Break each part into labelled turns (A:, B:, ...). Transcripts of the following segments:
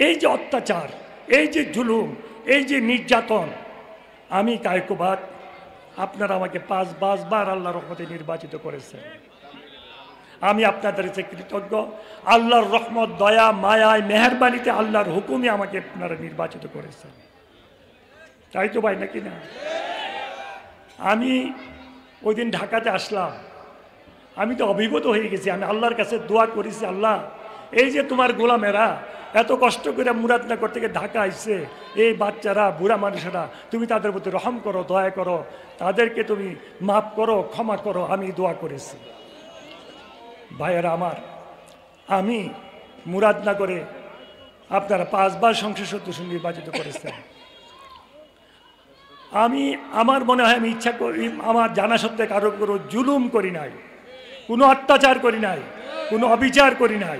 A: এই যে অত্যাচার, এই যে জুলুম, এই যে নির্যাতন, আমি কায়কোবাদ, আপনারা আমাকে 5 বার আল্লাহর রহমতে নির্বাচিত করেছেন। আমি আপনাদের কাছে কৃতজ্ঞ। আল্লাহর রহমত, দয়া, মায়ায়, মেহেরবানিতে, আল্লাহর হুকুমে আমাকে আপনারা নির্বাচিত করেছেন। তাই তো ভাই, নাকি না? আমি ওই দিন ঢাকাতে আসলাম, আমি তো অভিভূত হয়ে গেছি। আমি আল্লাহর কাছে দোয়া করেছি, আল্লাহ, এই যে তোমার গোলামেরা এত কষ্ট করে মুরাদনগর থেকে ঢাকা আইছে, এই বাচ্চারা, বুড়া মানুষেরা, তুমি তাদের প্রতি রহম করো, দয়া করো, তাদেরকে তুমি মাফ করো, ক্ষমা করো। আমি দোয়া করেছি। ভাইয়েরা আমার, আমি মুরাদনগরে আপনারা 5 বার সংসদ সদস্য নির্বাচিত করেছেন। আমি, আমার মনে হয়, আমি ইচ্ছা করি, আমার জানা সত্ত্বে কারো কোনো জুলুম করি নাই, কোনো অত্যাচার করি নাই, কোনো অবিচার করি নাই।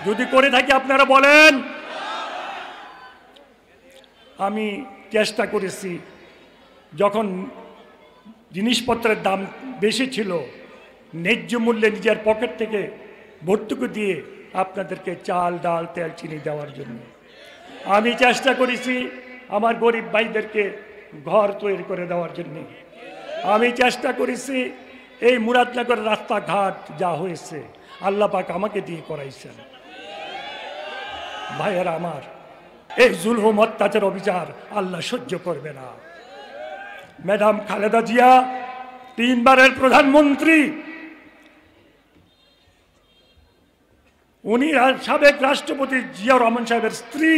A: যদি করে থাকি আপনারা বলেন। আমি চেষ্টা করেছি, যখন জিনিসপত্রের দাম বেশি ছিল, ন্যায্য মূল্যে নিজের পকেট থেকে ভর্তুকি দিয়ে আপনাদেরকে চাল, ডাল, তেল, চিনি দেওয়ার জন্য। আমি চেষ্টা করেছি আমার গরিব ভাইদেরকে ঘর তৈরি করে দেওয়ার জন্য। আমি চেষ্টা করেছি এই মুরাদনগর রাস্তাঘাট যা হয়েছে, আল্লাহ পাক আমাকে দিয়ে করাইছেন। ভাইয়েরা আমার, এই জুলুম, অত্যাচার, অবিচার আল্লাহ সহ্য করবে না। ম্যাডাম খালেদা জিয়া 3 বারের প্রধানমন্ত্রী, উনি সাবেক রাষ্ট্রপতি জিয়াউর রহমান সাহেবের স্ত্রী,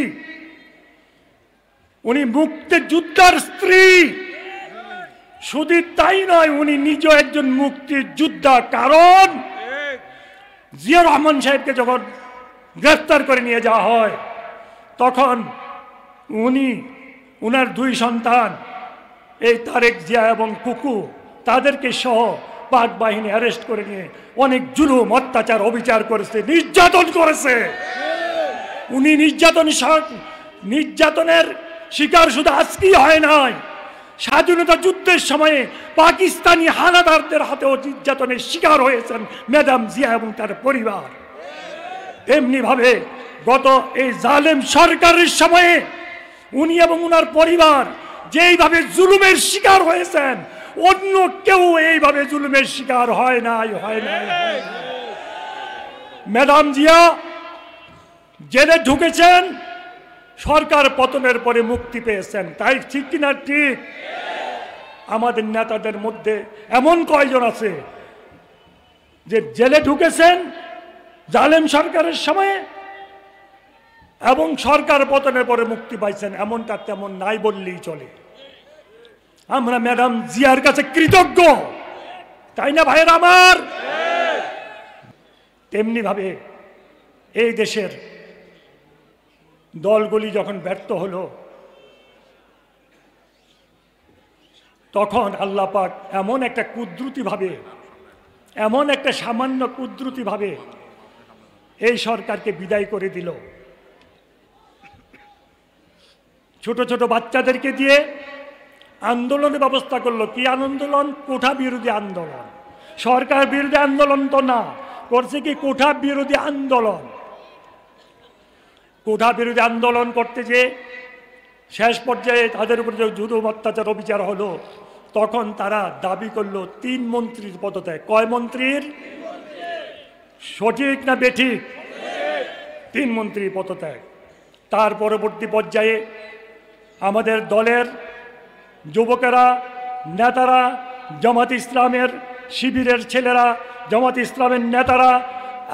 A: উনি মুক্তিযোদ্ধার স্ত্রী। শুধু তাই নয়, উনি নিজে একজন মুক্তিযোদ্ধা। কারণ জিয়াউর রহমান সাহেবকে যখন গ্রেফতার করে নিয়ে যাওয়া হয়, তখন উনি, উনার 2 সন্তান, এই তারেক জিয়া এবং কুকু, তাদেরকে সহ পাক বাহিনী অ্যারেস্ট করে নিয়ে অনেক জুলুম, অত্যাচার, অবিচার করেছে, নির্যাতন করেছে। উনি নির্যাতনের শিকার শুধু আজকেই হয় নাই, স্বাধীনতা যুদ্ধের সময়ে পাকিস্তানি হানাদারদের হাতেও নির্যাতনের শিকার হয়েছেন ম্যাডাম জিয়া এবং তার পরিবার। এমনি ভাবে গত এই জালেম সরকারের সময়ে উনি এবং উনার পরিবার যেইভাবে জুলুমের শিকার হয়েছেন, অন্য কেউ এইভাবে জুলুমের শিকার হয় নাই। ম্যাডাম জিয়া জেলে ঢুকেছেন, সরকার পতনের পরে মুক্তি পেয়েছেন। তাই ঠিক কিনা? ঠিক। আমাদের নেতাদের মধ্যে এমন কয়জন আছে যে জেলে ঢুকেছেন জালেম সরকারের সময়ে এবং সরকার পতনের পরে মুক্তি পাইছেন? এমনটা তেমন নাই বললেই চলে। আমরা ম্যাডাম জিয়ার কাছে কৃতজ্ঞ, তাই না ভাইয়ের আমার? তেমনি ভাবে এই দেশের দলগুলি যখন ব্যর্থ হলো, তখন আল্লাহ পাক এমন একটা কুদরতিভাবে, এমন একটা সামান্য কুদরতিভাবে এই সরকারকে বিদায় করে দিল। ছোট ছোট বাচ্চাদেরকে দিয়ে আন্দোলনের ব্যবস্থা করলো। কি আন্দোলন? কোঠা বিরোধী আন্দোলন। সরকার বিরোধী আন্দোলন তো না, করছে কি কোঠা বিরোধী আন্দোলন। কোঠা বিরোধী আন্দোলন করতে যে শেষ পর্যায়ে তাদের উপর যে জুলুম, অত্যাচার, অবিচার হলো, তখন তারা দাবি করলো 3 মন্ত্রীর পদত্যাগ। কয় মন্ত্রীর? সঠিক না বেঠিক? 3 মন্ত্রীর পদত্যাগ। তার পরবর্তী পর্যায়ে আমাদের দলের যুবকেরা, নেতারা, জামাত ইসলামের শিবিরের ছেলেরা, জামাত ইসলামের নেতারা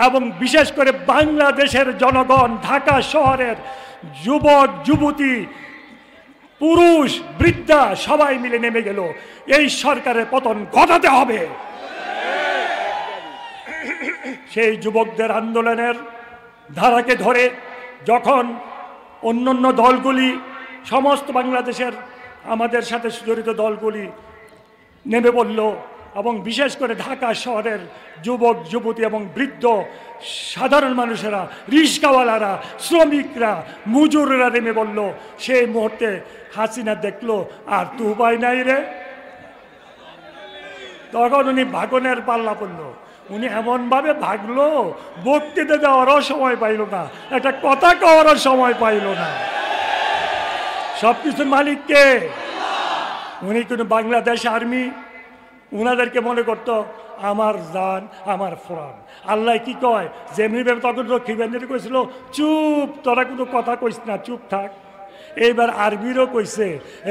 A: এবং বিশেষ করে বাংলাদেশের জনগণ, ঢাকা শহরের যুবক, যুবতী, পুরুষ, বৃদ্ধা সবাই মিলে নেমে গেল, এই সরকারের পতন ঘটাতে হবে। সেই যুবকদের আন্দোলনের ধারাকে ধরে যখন অন্যান্য দলগুলি, সমস্ত বাংলাদেশের আমাদের সাথে জড়িত দলগুলি নেমে পড়ল এবং বিশেষ করে ঢাকা শহরের যুবক, যুবতী এবং বৃদ্ধ সাধারণ মানুষেরা, রিক্সাওয়ালারা, শ্রমিকরা, মজুররা নেমে পড়ল, সেই মুহূর্তে হাসিনা দেখলো আর তো উপায় নাই রে। তখন উনি ভাগনের পাল্লা পড়ল। উনি এমনভাবে ভাগলো, বক্তৃতা দেওয়ারও সময় পাইল না, একটা কথা কওয়ারও সময় পাইল না। সব কিছুর মালিককে। উনি কিন্তু বাংলাদেশ আর্মি, উনাদেরকে মনে করতো আমার জান আমার প্রাণ। আল্লাহ কি কয়, যেমনি ভাবে তখন রক্ষী বাহিনী কইছিল চুপ, তোরা কোনো কথা কইস না, চুপ থাক। এইবার আরবিরও কইছে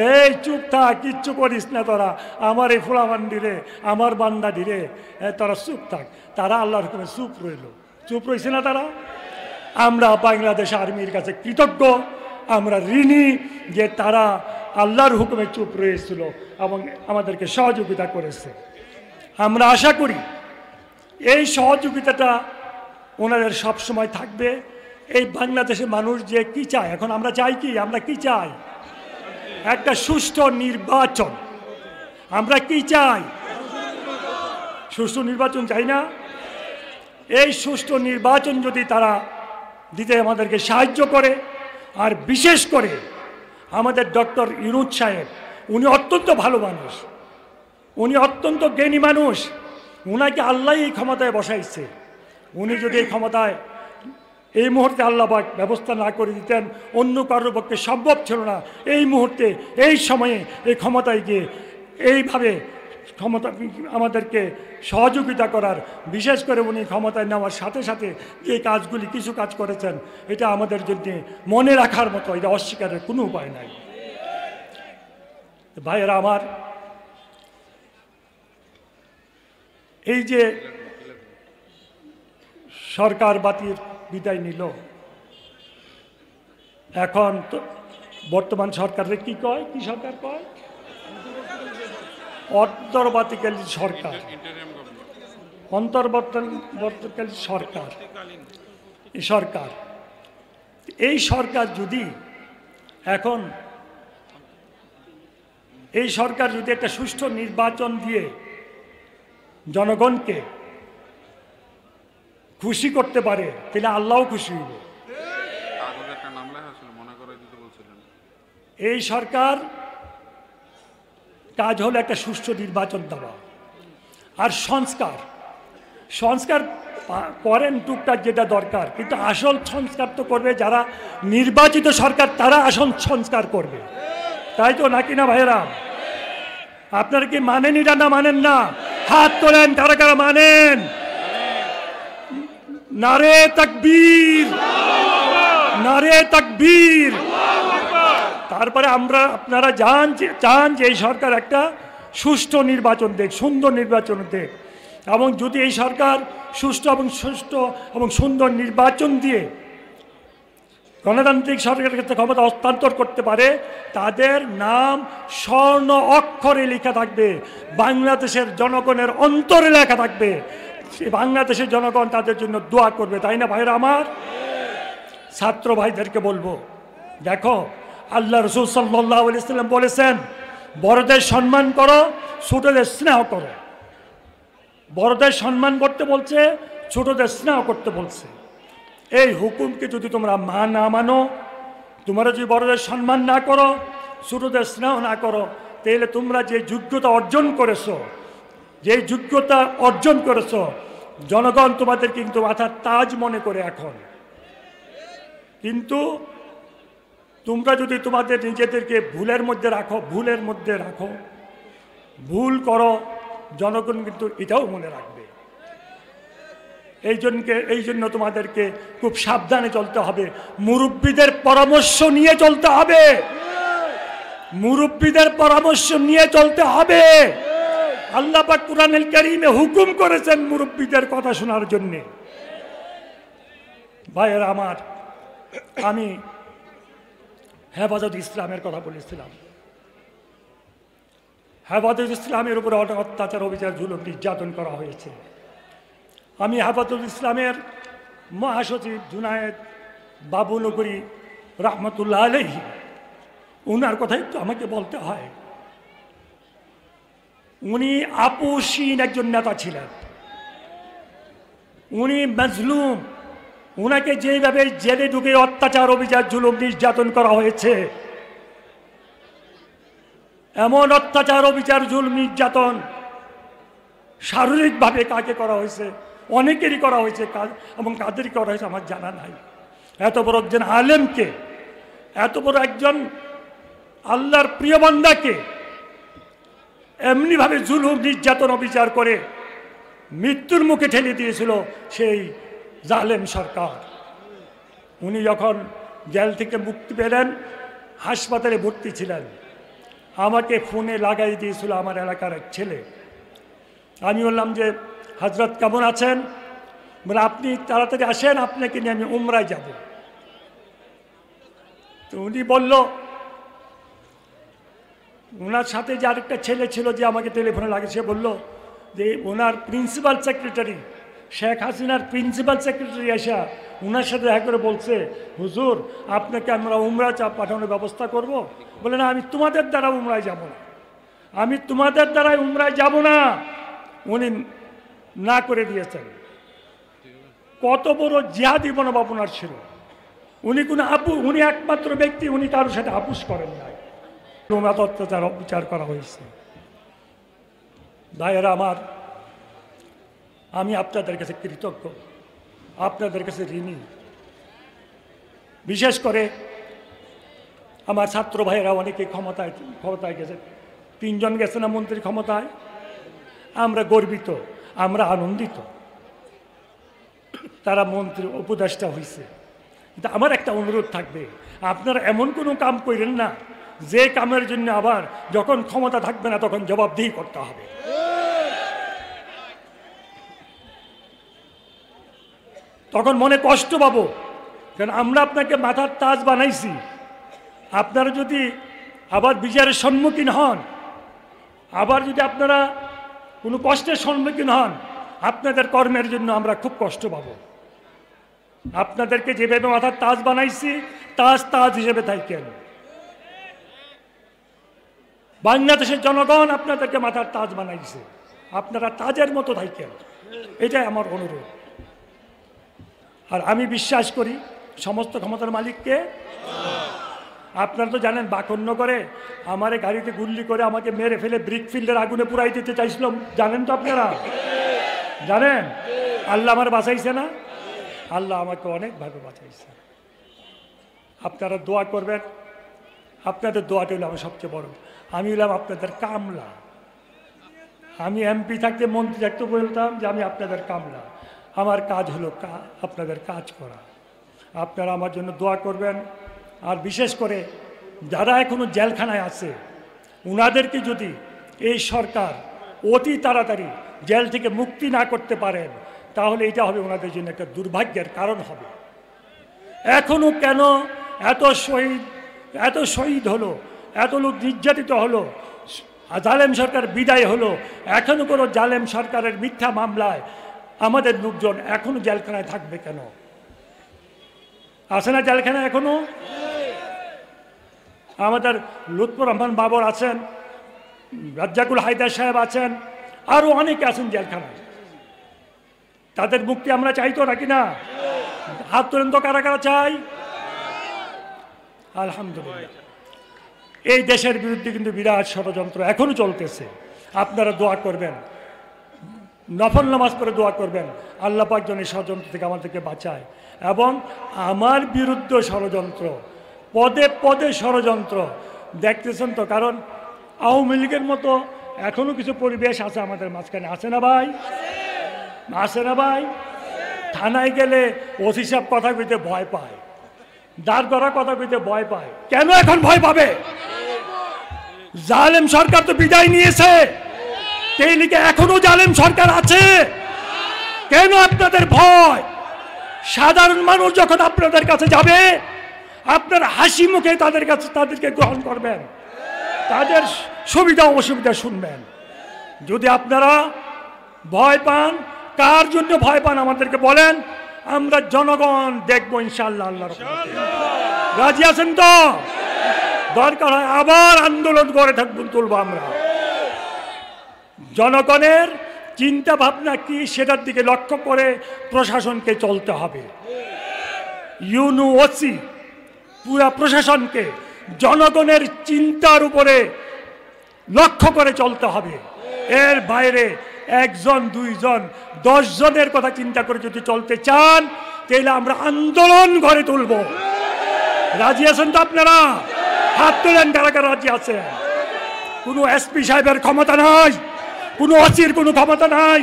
A: এই চুপ থাক, কিচ্ছু করিস না তোরা, আমার এই ফুলাবান্ডিরে আমার বান্দাডিরে তোরা চুপ থাক। তারা আল্লাহর হুকুমে চুপ রইল। চুপ রইছে না তারা? আমরা বাংলাদেশ আর্মির কাছে কৃতজ্ঞ, আমরা ঋণী যে তারা আল্লাহর হুকুমে চুপ রয়েছিল এবং আমাদেরকে সহযোগিতা করেছে। আমরা আশা করি এই সহযোগিতাটা ওনাদের সবসময় থাকবে। এই বাংলাদেশের মানুষ যে কি চায়, এখন আমরা চাই কি, আমরা কি চাই? একটা সুষ্ঠু নির্বাচন। আমরা কি চাই? সুষ্ঠু নির্বাচন চাই না? এই সুষ্ঠু নির্বাচন যদি তারা দিতে আমাদেরকে সাহায্য করে, আর বিশেষ করে আমাদের ডক্টর ইউনূস সাহেব, উনি অত্যন্ত ভালো মানুষ, উনি অত্যন্ত জ্ঞানী মানুষ, উনাকে আল্লাহ এই ক্ষমতায় বসাইছে। উনি যদি এই ক্ষমতায় এই মুহূর্তে আল্লাহ পাক ব্যবস্থা না করে দিতেন, অন্য কারোর পক্ষে সম্ভব ছিল না এই মুহূর্তে এই সময়ে এই ক্ষমতায় গিয়ে এইভাবে ক্ষমতা আমাদেরকে সহযোগিতা করার। বিশেষ করে উনি ক্ষমতায় নেওয়ার সাথে সাথে যে কাজগুলি কিছু কাজ করেছেন, এটা আমাদের জন্য মনে রাখার মতো, এটা অস্বীকারের কোনো উপায় নাই। ভাইয়েরা আমার, এই যে সরকার বাতিল বিদায় নিল, এখন তো বর্তমান সরকারের কি কয়, কি সরকার কয়? অন্তর্বর্তীকালীন সরকার, অন্তর্বর্তীকালীন সরকার। এই সরকার যদি এখন এই সরকার যদি একটা সুষ্ঠু নির্বাচন দিয়ে জনগণকে খুশি করতে পারে, তাহলে আল্লাহও খুশি হইব। এই সরকার কাজ হলো একটা সুষ্ঠু নির্বাচন দেওয়া আর সংস্কার করেন টুকটাক যেটা দরকার, কিন্তু আসল সংস্কার তো করবে যারা নির্বাচিত সরকার, তারা আসল সংস্কার করবে, তাই তো নাকি না ভাইয়েরা? আপনারা কি মানেন এটা না মানেন না? হাত তোলেন কারা কারা মানেন। নারে তাকবীর, নারে তাকবীর। তারপরে আপনারা চান যে এই সরকার একটা সুষ্ঠু নির্বাচন দেখ, সুন্দর নির্বাচন দেখ, এবং যদি এই সরকার সুষ্ঠু এবং সুন্দর নির্বাচন দিয়ে গণতান্ত্রিক সরকারের কাছে ক্ষমতা হস্তান্তর করতে পারে, তাদের নাম স্বর্ণ অক্ষরে লেখা থাকবে, বাংলাদেশের জনগণের অন্তরে লেখা থাকবে। বাংলাদেশের জনগণ তাদের জন্য দোয়া করবে, তাই না ভাইরা আমার? ছাত্র ভাইদেরকে বলবো, দেখো আল্লাহ রাসূল সাল্লাল্লাহু আলাইহি ওয়াসাল্লাম বলেছেন, বড়দের সম্মান করো, ছোটদের স্নেহ করো। বড়দের সম্মান করতে বলছে, ছোটদের স্নেহ করতে বলছে। এই হুকুমকে যদি তোমরা না মানো, তোমরা যদি বড়দের সম্মান না করো, ছোটদের স্নেহ না করো, তাহলে তোমরা যে যোগ্যতা অর্জন করেছো, জনগণ তোমাদের কিন্তু মাথার তাজ মনে করে এখন। কিন্তু তোমরা যদি তোমাদের নিজেদেরকে ভুলের মধ্যে রাখো, ভুল করো, জনগণ কিন্তু এটাও মনে রাখবে। এই জন্য তোমাদেরকে খুব সাবধানে চলতে হবে, মুরব্বীদের পরামর্শ নিয়ে চলতে হবে, মুরব্বীদের পরামর্শ নিয়ে চলতে হবে। আল্লাহ পাক কুরআনুল কারীমে হুকুম করেছেন মুরব্বীদের কথা শোনার জন্য। ভাইয়েরা আমার, আমি হেফাজত ইসলামের কথা বলেছিলাম। হেফাজত ইসলামের উপরে অত্যাচার, অবিচার, জুলুম, নির্যাতন করা হয়েছে। আমি হেফাজত ইসলামের মহাসচিব জুনায়েদ বাবুনগরী রহমতুল্লাহ আলাইহি, উনার কথাই তো আমাকে বলতে হয়। উনি আপোষহীন একজন নেতা ছিলেন, উনি মাজলুম। উনাকে যেভাবে জেলে ঢুকে অত্যাচার, অবিচার, জুলুম, নির্যাতন করা হয়েছে, এমন অত্যাচার, অবিচার, জুলুম, নির্যাতন শারীরিকভাবে কাকে করা হয়েছে, অনেকেরই করা হয়েছে কাজ, এবং কাদেরই করা হয়েছে আমার জানা নাই। এত বড় একজন আলেমকে, এত বড় একজন আল্লাহর প্রিয় বান্দাকে এমনিভাবে জুলুম নির্যাতন অবিচার করে মৃত্যুর মুখে ঠেলে দিয়েছিল সেই জালেম সরকার। উনি যখন জেল থেকে মুক্তি পেলেন, হাসপাতালে ভর্তি ছিলেন, আমাকে ফোনে লাগাই দিয়েছিল আমার এলাকার এক ছেলে। আমি বললাম যে হযরত কেমন আছেন? বলে আপনি তাড়াতাড়ি আসেন, আপনাকে নিয়ে আমি উমরায় যাব। তো উনি বলল, ওনার সাথে যে আরেকটা ছেলে ছিল যে আমাকে টেলিফোনে লাগে, সে বলল যে ওনার প্রিন্সিপাল সেক্রেটারি, শেখ হাসিনার প্রিন্সিপাল সেক্রেটারি এসে ওনার সাথে দেখা করে বলছে, হুজুর আপনাকে আমরা উমরা পাঠানোর ব্যবস্থা করব। বলে না, আমি তোমাদের দ্বারা উমরায় যাব না, আমি তোমাদের দ্বারাই উমরায় যাব না। উনি না করে দিয়েছেন। কত বড় জিহাদি মনোভাব ওনার ছিল। উনি কোনো উনি একমাত্র ব্যক্তি, উনি কারোর সাথে আপোষ করেন নাই। অত্যাচার অবিচার করা হয়েছে। ভাইয়েরা আমার, আমি আপনাদের কাছে কৃতজ্ঞ, আপনাদের কাছে ঋণী। বিশেষ করে আমার ছাত্র ভাইয়েরা অনেকে ক্ষমতায় গেছে। 3 জন গেছে না মন্ত্রী ক্ষমতায়? আমরা গর্বিত, আমরা আনন্দিত, তারা মন্ত্রী উপদেষ্টা হয়েছে। কিন্তু আমার একটা অনুরোধ থাকবে, আপনারা এমন কোনো কাম করেন না যে কামের জন্য আবার যখন ক্ষমতা থাকবে না তখন জবাবদিহি করতে হবে। তখন মনে কষ্ট পাবো, কারণ আমরা আপনাকে মাথার তাজ বানাইছি। আপনারা যদি আবার বিচারের সম্মুখীন হন, আবার যদি আপনারা কোনো কষ্টের সম্মুখীন হন, আপনাদের কর্মের জন্য আমরা খুব কষ্ট পাবো। আপনাদেরকে যেভাবে মাথার তাজ বানাইছি, তাজ হিসেবে থাকেন। বাংলাদেশের জনগণ আপনাদেরকে মাথার তাজ বানাইছে, আপনারা তাজের মতো থাকেন, এটাই আমার অনুরোধ। আর আমি বিশ্বাস করি সমস্ত ক্ষমতার মালিককে। আপনারা তো জানেন, বাকরনগরে আমার গাড়িতে গুল্লি করে আমাকে মেরে ফেলে ব্রিকফিল্ডের আগুনে পুরাই দিতে চাইছিল, জানেন তো আপনারা? জানেন? আল্লাহ আমার বাঁচাইছে না? আল্লাহ আমাকে অনেকভাবে বাঁচাইছে। আপনারা দোয়া করবেন, আপনাদের দোয়াটা হলো আমার সবচেয়ে বড়। আমি হলাম আপনাদের কামলা। আমি এমপি থাকতে, মন্ত্রী থাকতে বলতাম যে আমি আপনাদের কামলা। আমার কাজ হলো আপনাদের কাজ করা। আপনারা আমার জন্য দোয়া করবেন। আর বিশেষ করে যারা এখনো জেলখানায় আছে, ওনাদেরকে যদি এই সরকার অতি তাড়াতাড়ি জেল থেকে মুক্তি না করতে পারেন, তাহলে এটা হবে ওনাদের জন্য একটা দুর্ভাগ্যের কারণ হবে। এখনো কেন এত শহীদ হলো, এত লোক নির্যাতিত হলো, জালেম সরকার বিদায় হলো, এখনো কোনো জালেম সরকারের মিথ্যা মামলায় আমাদের লোকজন এখনো জেলখানায় থাকবে কেন? আছে না জেলখানায় এখনো? আমাদের লুৎফর রহমান বাবর আছেন, রাজ্জাকুল হায়দার সাহেব আছেন, আরো অনেকে আছেন জেলখানায়। তাদের মুক্তি আমরা চাই তো নাকি না? হাত তোলেন তো, কারা কারা চাই? আলহামদুলিল্লাহ। এই দেশের বিরুদ্ধে কিন্তু বিরাট ষড়যন্ত্র এখনো চলতেছে। আপনারা দোয়া করবেন, নফল নামাজ পড়ে দোয়া করবেন, আল্লাহ পাক যেন এই ষড়যন্ত্র থেকে আমাদেরকে বাঁচায়। এবং আমার বিরুদ্ধে ষড়যন্ত্র, পদে পদে ষড়যন্ত্র দেখতেছেন তো। কারণ আওয়ামী লীগের মতো এখনো কিছু পরিবেশ আছে আমাদের মাঝখানে, আছে না ভাই? আছে না ভাই? থানায় গেলে ওসি সাহেব কথা কইতে ভয় পায়, দাঁড় করা কথা কইতে ভয় পায়। কেন এখন ভয় পাবে? জালেম সরকার তো বিদায় নিয়েছে, সেই লিগে এখনো জালেম সরকার আছে। কেন আপনাদের ভয়? সাধারণ মানুষ যখন আপনাদের কাছে যাবে, আপনার হাসি মুখে তাদেরকে গ্রহণ করবেন, তাদের সুবিধা অসুবিধা শুনবেন। যদি আপনারা ভয় পান, কার জন্য ভয় পান আমাদেরকে বলেন, আমরা জনগণ দেখবো ইনশাআল্লাহ। আল্লাহর রহমতে রাজি আছেন তো? দরকার হয় আবার আন্দোলন করে তুলবো আমরা। জনগণের চিন্তা ভাবনা কি সেটার দিকে লক্ষ্য করে প্রশাসনকে চলতে হবে। ইউনুওসি পুরা প্রশাসনকে জনগণের চিন্তার উপরে লক্ষ্য করে চলতে হবে। এর বাইরে একজন দুইজন 10 জনের কথা চিন্তা করে যদি চলতে চান তাহলে আমরা আন্দোলন গড়ে তুলব। রাজি আছেন তো আপনারা? হাত তোলেন কারা কারা রাজি আছেন। কোনো এসপি সাহেবের ক্ষমতা নাই, কোনো ওসির কোনো ক্ষমতা নাই,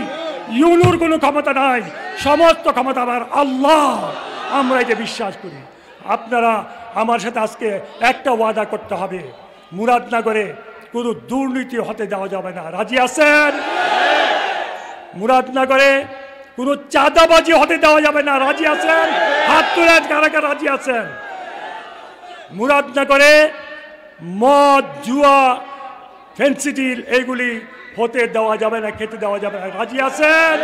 A: ইউনুর কোনো ক্ষমতা নাই, সমস্ত ক্ষমতা আমার আল্লাহ। আমরা এটা বিশ্বাস করি। আপনারা আমার সাথে আজকে একটা ওয়াদা করতে হবে, মুরাদনগরে কোনো দুর্নীতি হতে দেওয়া যাবে না। রাজি আছেন? মুরাদনগরে কোনো চাঁদাবাজি হতে দেওয়া যাবে না। রাজি আছেন? হাত তুলেন কারা কারা রাজি আছেন। মুরাদনগরে মদ, জুয়া, ফেন্সিডিল এগুলি হতে দেওয়া যাবে না, খেতে দেওয়া যাবে না। রাজি আছেন?